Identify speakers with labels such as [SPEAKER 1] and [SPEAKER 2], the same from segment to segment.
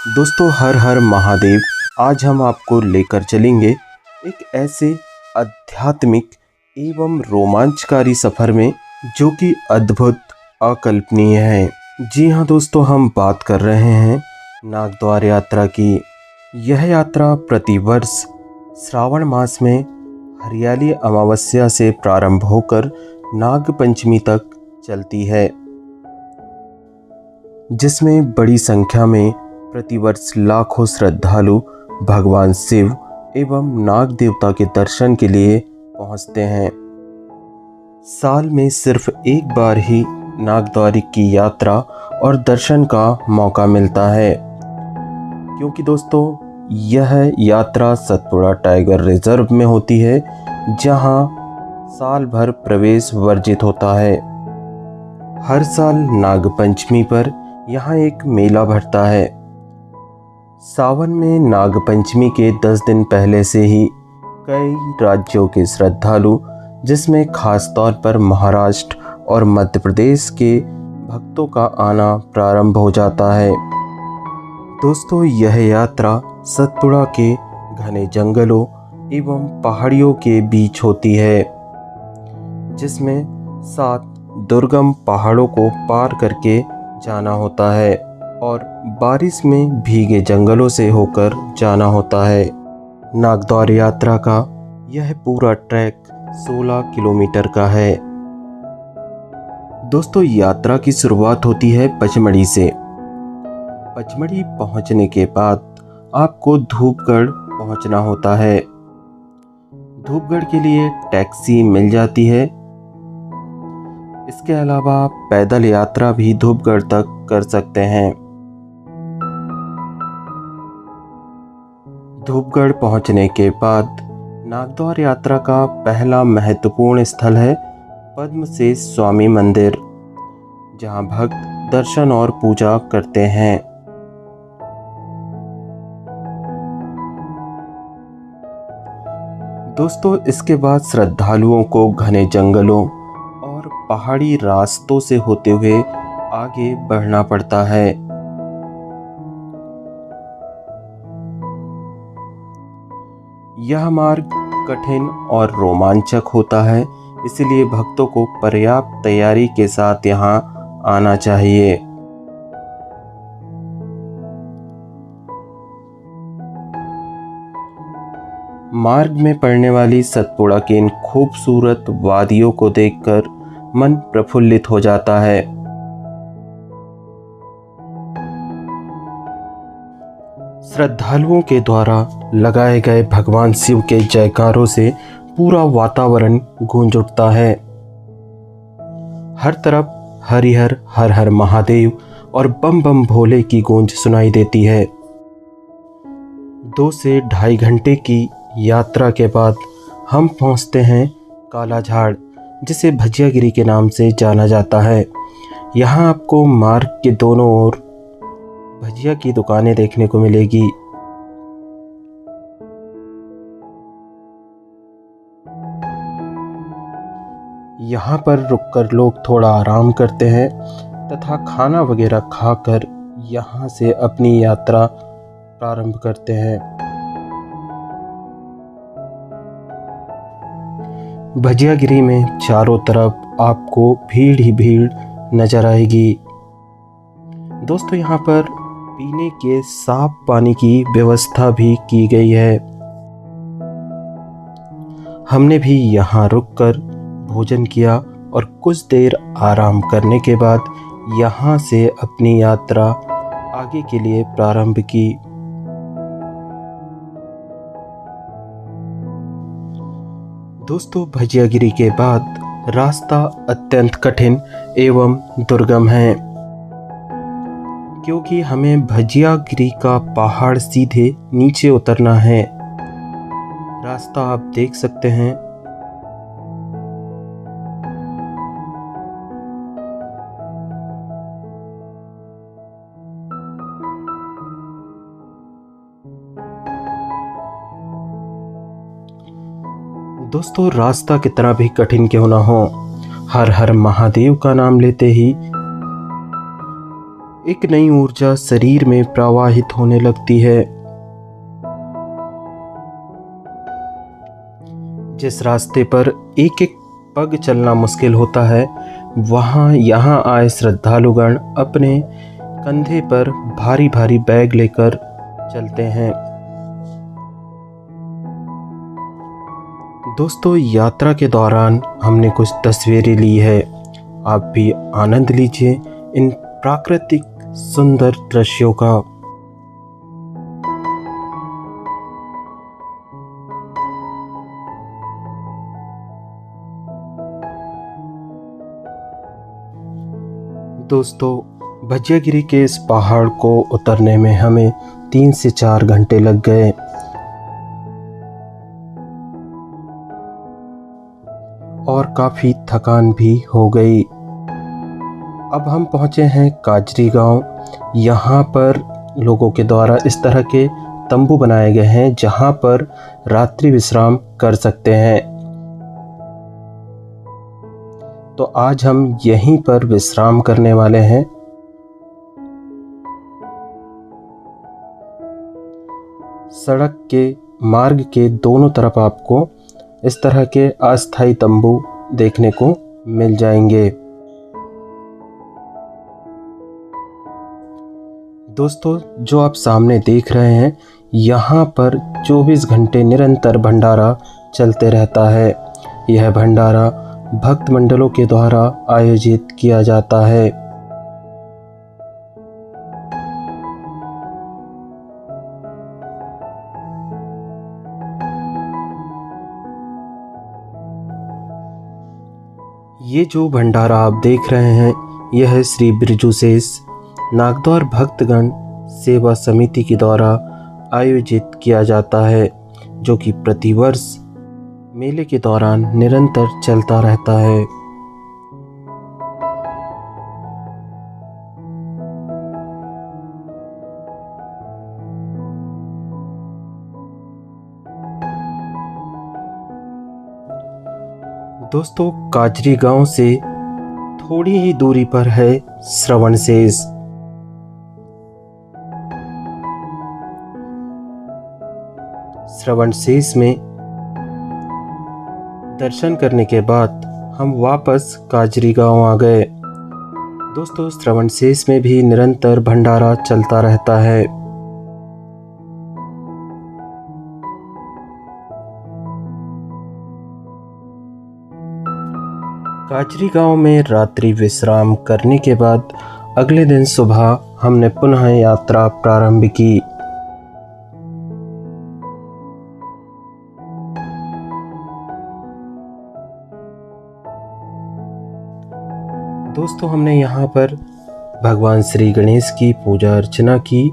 [SPEAKER 1] दोस्तों हर हर महादेव। आज हम आपको लेकर चलेंगे एक ऐसे आध्यात्मिक एवं रोमांचकारी सफ़र में जो कि अद्भुत अकल्पनीय है। जी हाँ दोस्तों, हम बात कर रहे हैं नागद्वार यात्रा की। यह यात्रा प्रतिवर्ष श्रावण मास में हरियाली अमावस्या से प्रारंभ होकर नाग पंचमी तक चलती है, जिसमें बड़ी संख्या में प्रतिवर्ष लाखों श्रद्धालु भगवान शिव एवं नाग देवता के दर्शन के लिए पहुंचते हैं। साल में सिर्फ एक बार ही नागद्वार की यात्रा और दर्शन का मौका मिलता है, क्योंकि दोस्तों यह यात्रा सतपुड़ा टाइगर रिजर्व में होती है, जहां साल भर प्रवेश वर्जित होता है। हर साल नाग पंचमी पर यहाँ एक मेला भरता है। सावन में नाग पंचमी के 10 दिन पहले से ही कई राज्यों के श्रद्धालु, जिसमें खास तौर पर महाराष्ट्र और मध्य प्रदेश के भक्तों का आना प्रारंभ हो जाता है। दोस्तों यह यात्रा सतपुड़ा के घने जंगलों एवं पहाड़ियों के बीच होती है, जिसमें 7 दुर्गम पहाड़ों को पार करके जाना होता है और बारिश में भीगे जंगलों से होकर जाना होता है। नागद्वार यात्रा का यह पूरा ट्रैक 16 किलोमीटर का है। दोस्तों यात्रा की शुरुआत होती है पचमढ़ी से। पचमढ़ी पहुंचने के बाद आपको धूपगढ़ पहुंचना होता है। धूपगढ़ के लिए टैक्सी मिल जाती है। इसके अलावा पैदल यात्रा भी धूपगढ़ तक कर सकते हैं। धूपगढ़ पहुंचने के बाद नागद्वार यात्रा का पहला महत्वपूर्ण स्थल है पद्मसेश स्वामी मंदिर, जहां भक्त दर्शन और पूजा करते हैं। दोस्तों इसके बाद श्रद्धालुओं को घने जंगलों और पहाड़ी रास्तों से होते हुए आगे बढ़ना पड़ता है। यह मार्ग कठिन और रोमांचक होता है, इसलिए भक्तों को पर्याप्त तैयारी के साथ यहाँ आना चाहिए। मार्ग में पड़ने वाली सतपुड़ा की इन खूबसूरत वादियों को देखकर मन प्रफुल्लित हो जाता है। श्रद्धालुओं के द्वारा लगाए गए भगवान शिव के जयकारों से पूरा वातावरण गूंज उठता है। हर तरफ हरिहर हर हर महादेव और बम बम भोले की गूंज सुनाई देती है। 2 से ढाई घंटे की यात्रा के बाद हम पहुंचते हैं कालाझाड़, जिसे भजियागिरी के नाम से जाना जाता है। यहाँ आपको मार्ग के दोनों ओर भजिया की दुकानें देखने को मिलेगी। यहाँ पर रुककर लोग थोड़ा आराम करते हैं तथा खाना वगैरह खाकर यहाँ से अपनी यात्रा प्रारंभ करते हैं। भजियागिरी में चारों तरफ आपको भीड़ ही भीड़ नजर आएगी। दोस्तों यहाँ पर पीने के साफ पानी की व्यवस्था भी की गई है। हमने भी यहाँ रुककर भोजन किया और कुछ देर आराम करने के बाद यहाँ से अपनी यात्रा आगे के लिए प्रारंभ की। दोस्तों भजियागिरी के बाद रास्ता अत्यंत कठिन एवं दुर्गम है, क्योंकि हमें भजियागिरी का पहाड़ सीधे नीचे उतरना है। रास्ता आप देख सकते हैं। दोस्तों रास्ता कितना भी कठिन क्यों ना हो, हर हर महादेव का नाम लेते ही एक नई ऊर्जा शरीर में प्रवाहित होने लगती है। जिस रास्ते पर एक एक पग चलना मुश्किल होता है, वहाँ यहाँ आए श्रद्धालुगण अपने कंधे पर भारी भारी बैग लेकर चलते हैं। दोस्तों, यात्रा के दौरान हमने कुछ तस्वीरें ली है। आप भी आनंद लीजिए इन प्राकृतिक सुंदर दृश्यों का। दोस्तों, भज्यागिरी के इस पहाड़ को उतरने में हमें 3 से 4 घंटे लग गए और काफ़ी थकान भी हो गई। अब हम पहुँचे हैं काजरी गांव। यहाँ पर लोगों के द्वारा इस तरह के तंबू बनाए गए हैं जहाँ पर रात्रि विश्राम कर सकते हैं। तो आज हम यहीं पर विश्राम करने वाले हैं। सड़क के मार्ग के दोनों तरफ आपको इस तरह के अस्थायी तंबू देखने को मिल जाएंगे। दोस्तों, जो आप सामने देख रहे हैं, यहाँ पर 24 घंटे निरंतर भंडारा चलते रहता है। यह भंडारा भक्त मंडलों के द्वारा आयोजित किया जाता है। ये जो भंडारा आप देख रहे हैं, यह है श्री बिरजू शेष नागद्वार भक्तगण सेवा समिति के द्वारा आयोजित किया जाता है, जो कि प्रतिवर्ष मेले के दौरान निरंतर चलता रहता है। दोस्तों, काजरी गांव से थोड़ी ही दूरी पर है श्रवणशेष। श्रवणशेष में दर्शन करने के बाद हम वापस काजरी गांव आ गए। दोस्तों, श्रवणशेष में भी निरंतर भंडारा चलता रहता है। काजरी गांव में रात्रि विश्राम करने के बाद अगले दिन सुबह हमने पुनः यात्रा प्रारंभ की। दोस्तों, हमने यहाँ पर भगवान श्री गणेश की पूजा अर्चना की।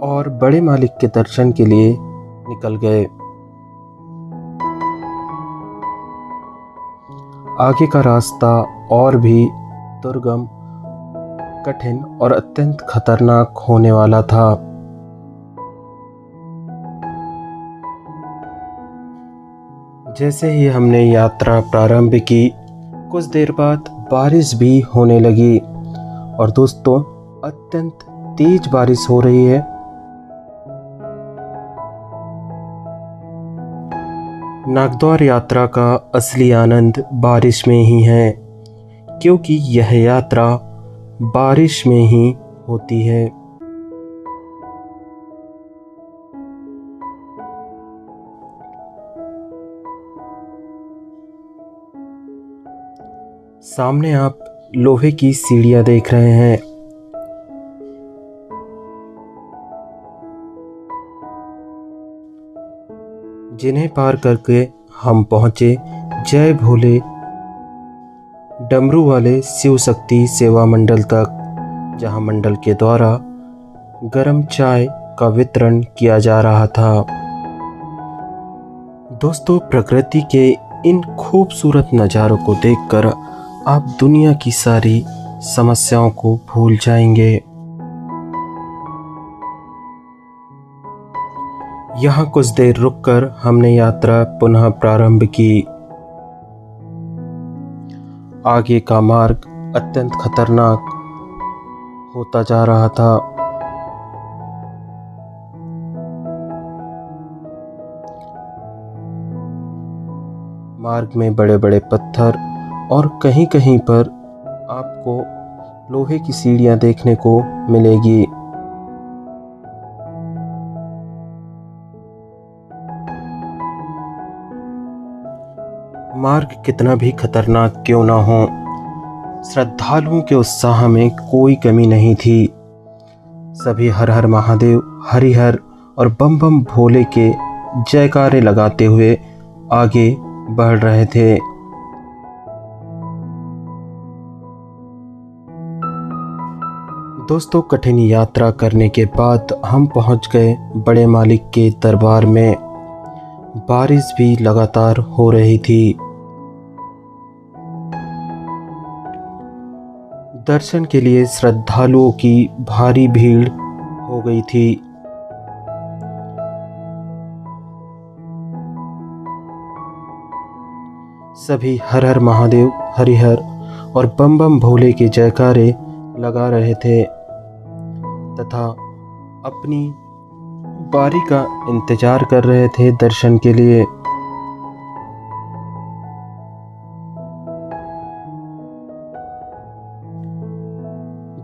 [SPEAKER 1] और बड़े मालिक के दर्शन के लिए निकल गए। आगे का रास्ता और भी दुर्गम, कठिन और अत्यंत खतरनाक होने वाला था। जैसे ही हमने यात्रा प्रारंभ की, कुछ देर बाद बारिश भी होने लगी और दोस्तों, अत्यंत तेज बारिश हो रही है। नागद्वार यात्रा का असली आनंद बारिश में ही है, क्योंकि यह यात्रा बारिश में ही होती है। सामने आप लोहे की सीढ़ियां देख रहे हैं। जिन्हें पार करके हम पहुंचे जय भोले डमरू वाले शिव शक्ति सेवा मंडल तक, जहां मंडल के द्वारा गरम चाय का वितरण किया जा रहा था। दोस्तों, प्रकृति के इन खूबसूरत नज़ारों को देखकर आप दुनिया की सारी समस्याओं को भूल जाएंगे। यहाँ कुछ देर रुककर हमने यात्रा पुनः प्रारंभ की। आगे का मार्ग अत्यंत खतरनाक होता जा रहा था। मार्ग में बड़े बड़े पत्थर और कहीं कहीं पर आपको लोहे की सीढ़ियां देखने को मिलेगी। मार्ग कितना भी खतरनाक क्यों ना हो, श्रद्धालुओं के उत्साह में कोई कमी नहीं थी। सभी हर हर महादेव, हरिहर और बम बम भोले के जयकारे लगाते हुए आगे बढ़ रहे थे। दोस्तों, कठिन यात्रा करने के बाद हम पहुंच गए बड़े मालिक के दरबार में। बारिश भी लगातार हो रही थी। दर्शन के लिए श्रद्धालुओं की भारी भीड़ हो गई थी। सभी हर हर महादेव, हरिहर और बम बम भोले के जयकारे लगा रहे थे तथा अपनी बारी का इंतजार कर रहे थे दर्शन के लिए।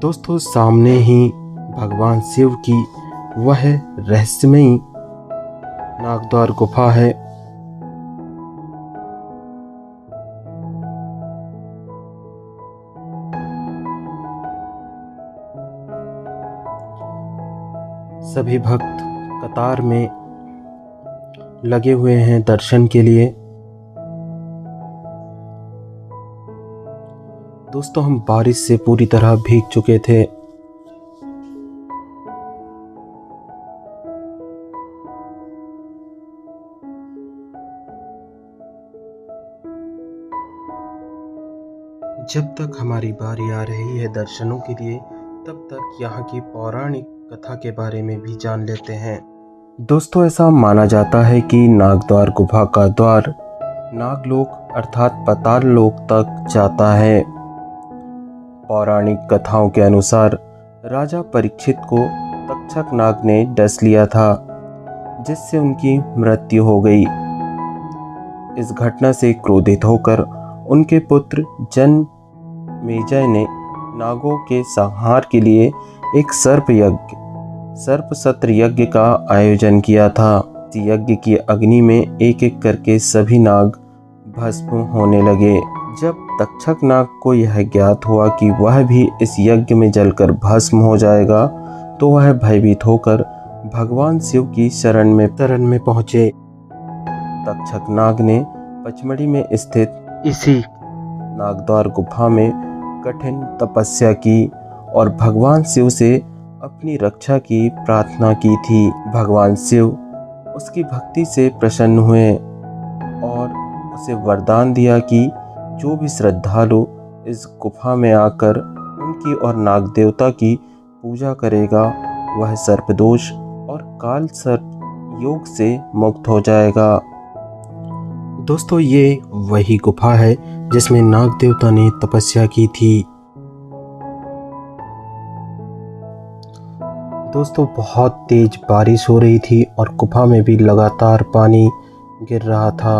[SPEAKER 1] दोस्तों, सामने ही भगवान शिव की वह रहस्यमयी नागद्वार गुफा है। सभी भक्त कतार में लगे हुए हैं दर्शन के लिए। दोस्तों, हम बारिश से पूरी तरह भीग चुके थे। जब तक हमारी बारी आ रही है दर्शनों के लिए, तब तक यहाँ की पौराणिक कथा के बारे में भी जान लेते हैं। दोस्तों, ऐसा माना जाता है कि नागद्वार गुफा का द्वार नागलोक अर्थात पाताल लोक तक जाता है। पौराणिक कथाओं के अनुसार राजा परीक्षित को तक्षक नाग ने डस लिया था, जिससे उनकी मृत्यु हो गई। इस घटना से क्रोधित होकर उनके पुत्र जनमेजय ने नागों के संहार के लिए एक सर्प सत्र यज्ञ का आयोजन किया था। इस यज्ञ की अग्नि में एक एक करके सभी नाग भस्म होने लगे। जब तक्षक नाग को यह ज्ञात हुआ कि वह भी इस यज्ञ में जलकर भस्म हो जाएगा, तो वह भयभीत होकर भगवान शिव की शरण में पहुंचे। तक्षक नाग ने पचमढ़ी में स्थित इसी नागद्वार गुफा में कठिन तपस्या की और भगवान शिव से अपनी रक्षा की प्रार्थना की थी। भगवान शिव उसकी भक्ति से प्रसन्न हुए और उसे वरदान दिया कि जो भी श्रद्धालु इस गुफा में आकर उनकी और नाग देवता की पूजा करेगा, वह सर्पदोष और काल सर्प योग से मुक्त हो जाएगा। दोस्तों, ये वही गुफा है जिसमें नाग देवता ने तपस्या की थी। दोस्तों, बहुत तेज बारिश हो रही थी और गुफा में भी लगातार पानी गिर रहा था।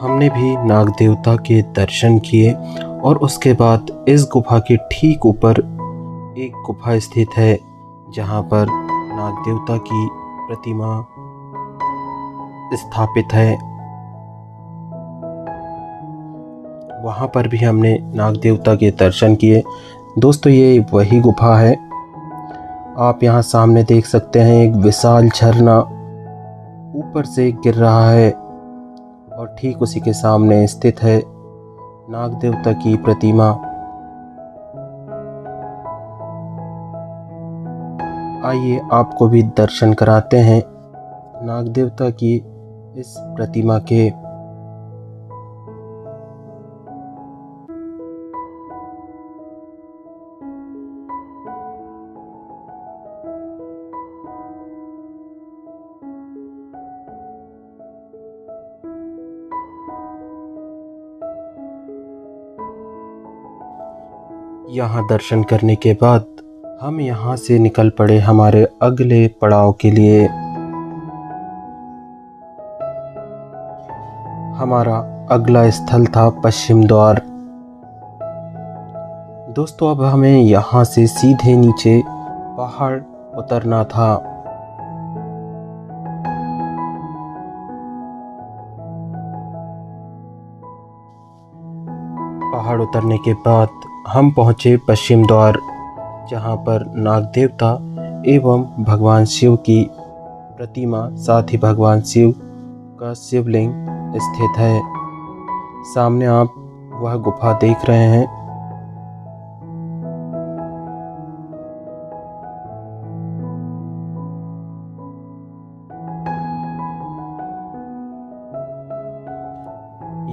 [SPEAKER 1] हमने भी नाग देवता के दर्शन किए और उसके बाद इस गुफा के ठीक ऊपर एक गुफा स्थित है, जहां पर नाग देवता की प्रतिमा स्थापित है। वहां पर भी हमने नाग देवता के दर्शन किए। दोस्तों, ये वही गुफा है। आप यहाँ सामने देख सकते हैं, एक विशाल झरना ऊपर से गिर रहा है और ठीक उसी के सामने स्थित है नाग देवता की प्रतिमा। आइए आपको भी दर्शन कराते हैं नाग देवता की इस प्रतिमा के। यहाँ दर्शन करने के बाद हम यहाँ से निकल पड़े हमारे अगले पड़ाव के लिए। हमारा अगला स्थल था पश्चिम द्वार। दोस्तों अब हमें यहाँ से सीधे नीचे पहाड़ उतरना था। पहाड़ उतरने के बाद हम पहुँचे पश्चिम द्वार, जहाँ पर नाग देवता एवं भगवान शिव की प्रतिमा, साथ ही भगवान शिव का शिवलिंग स्थित है। सामने आप वह गुफा देख रहे हैं।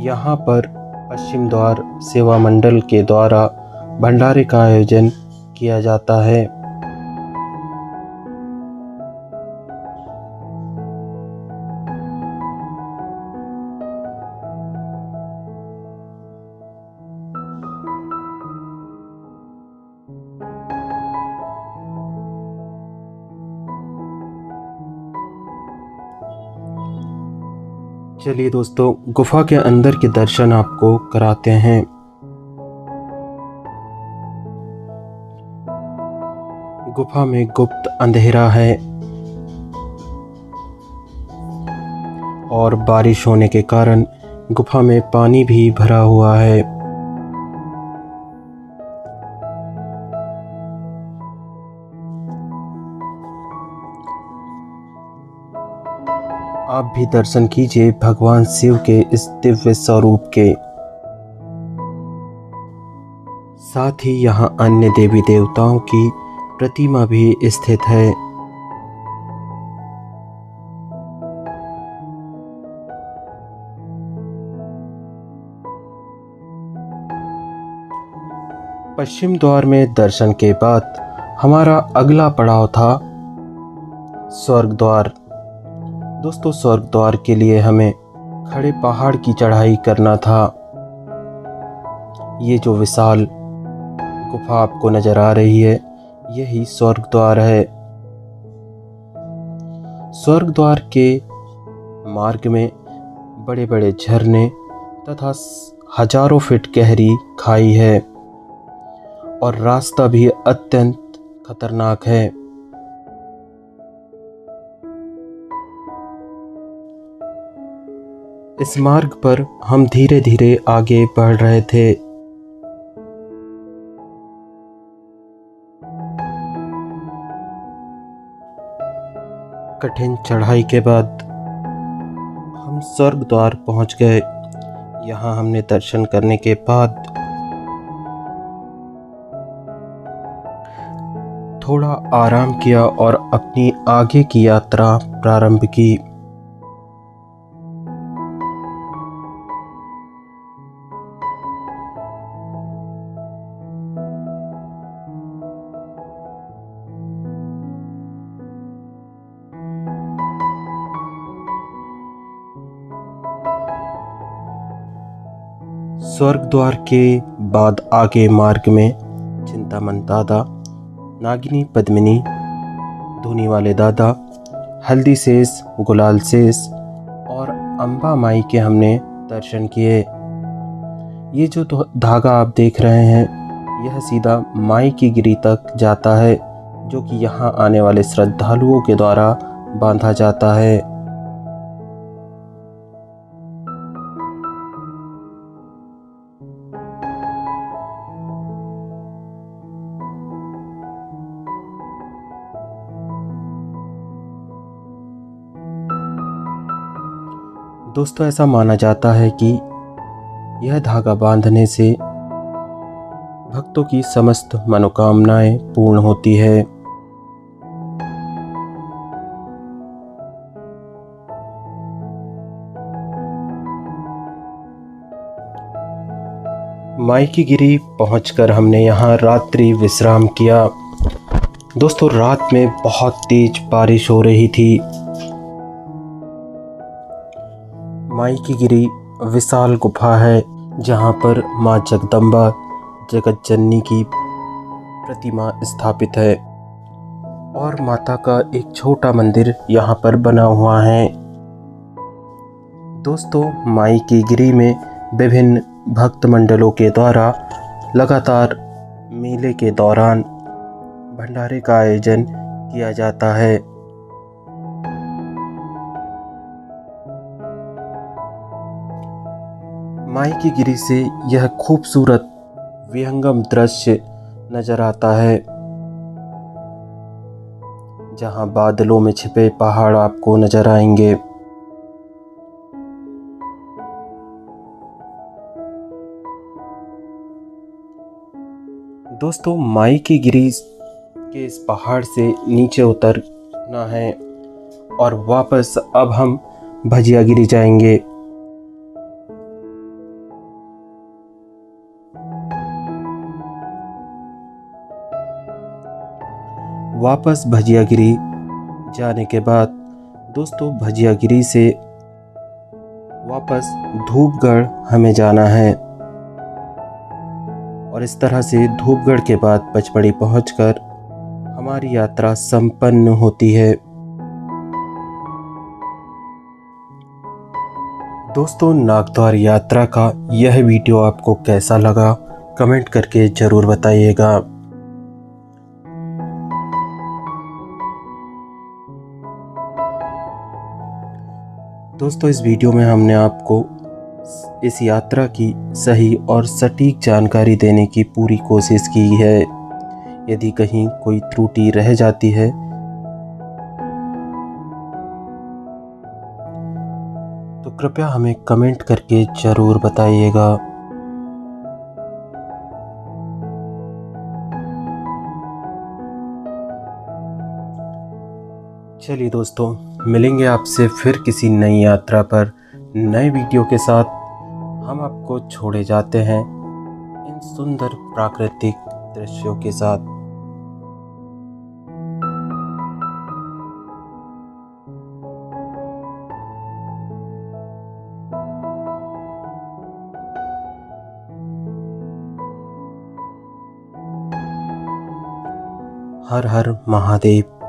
[SPEAKER 1] यहाँ पर पश्चिम द्वार सेवा मंडल के द्वारा भंडारे का आयोजन किया जाता है। चलिए दोस्तों, गुफा के अंदर के दर्शन आपको कराते हैं। गुफा में गुप्त अंधेरा है और बारिश होने के कारण गुफा में पानी भी भरा हुआ है। आप भी दर्शन कीजिए भगवान शिव के इस दिव्य स्वरूप के। साथ ही यहाँ अन्य देवी देवताओं की प्रतिमा भी स्थित है। पश्चिम द्वार में दर्शन के बाद हमारा अगला पड़ाव था स्वर्ग द्वार। दोस्तों स्वर्ग द्वार के लिए हमें खड़े पहाड़ की चढ़ाई करना था। ये जो विशाल गुफा आपको नजर आ रही है, यही स्वर्ग द्वार है। स्वर्ग द्वार के मार्ग में बड़े बड़े झरने तथा हजारों फीट गहरी खाई है और रास्ता भी अत्यंत खतरनाक है। इस मार्ग पर हम धीरे धीरे आगे बढ़ रहे थे। कठिन चढ़ाई के बाद हम स्वर्ग द्वार पहुंच गए। यहाँ हमने दर्शन करने के बाद थोड़ा आराम किया और अपनी आगे की यात्रा प्रारंभ की। स्वर्ग द्वार के बाद आगे मार्ग में चिंतामन दादा, नागिनी पद्मिनी, धूनी वाले दादा, हल्दी शेष, गुलाल शेष और अम्बा माई के हमने दर्शन किए। ये जो धागा आप देख रहे हैं, यह सीधा माई की गिरी तक जाता है, जो कि यहाँ आने वाले श्रद्धालुओं के द्वारा बांधा जाता है। दोस्तों ऐसा माना जाता है कि यह धागा बांधने से भक्तों की समस्त मनोकामनाएं पूर्ण होती है। माई गिरी पहुंचकर हमने यहाँ रात्रि विश्राम किया। दोस्तों, रात में बहुत तेज बारिश हो रही थी। माई गिरी विशाल गुफा है जहाँ पर माँ जगदम्बा जगत जननी की प्रतिमा स्थापित है और माता का एक छोटा मंदिर यहाँ पर बना हुआ है। दोस्तों, माई की गिरी में विभिन्न भक्त मंडलों के द्वारा लगातार मेले के दौरान भंडारे का आयोजन किया जाता है। माई की गिरी से यह खूबसूरत विहंगम दृश्य नजर आता है जहां बादलों में छिपे पहाड़ आपको नजर आएंगे। दोस्तों, माई की गिरी के इस पहाड़ से नीचे उतरना है और वापस अब हम भजिया गिरी जाएंगे। वापस भजिया गिरी जाने के बाद दोस्तों, भजिया गिरी से वापस धूपगढ़ हमें जाना है और इस तरह से धूपगढ़ के बाद पचमढ़ी पहुंचकर हमारी यात्रा संपन्न होती है। दोस्तों, नागद्वार यात्रा का यह वीडियो आपको कैसा लगा कमेंट करके ज़रूर बताइएगा। दोस्तों, इस वीडियो में हमने आपको इस यात्रा की सही और सटीक जानकारी देने की पूरी कोशिश की है। यदि कहीं कोई त्रुटि रह जाती है तो कृपया हमें कमेंट करके ज़रूर बताइएगा। चलिए दोस्तों, मिलेंगे आपसे फिर किसी नई यात्रा पर नए वीडियो के साथ। हम आपको छोड़े जाते हैं इन सुंदर प्राकृतिक दृश्यों के साथ। हर हर महादेव।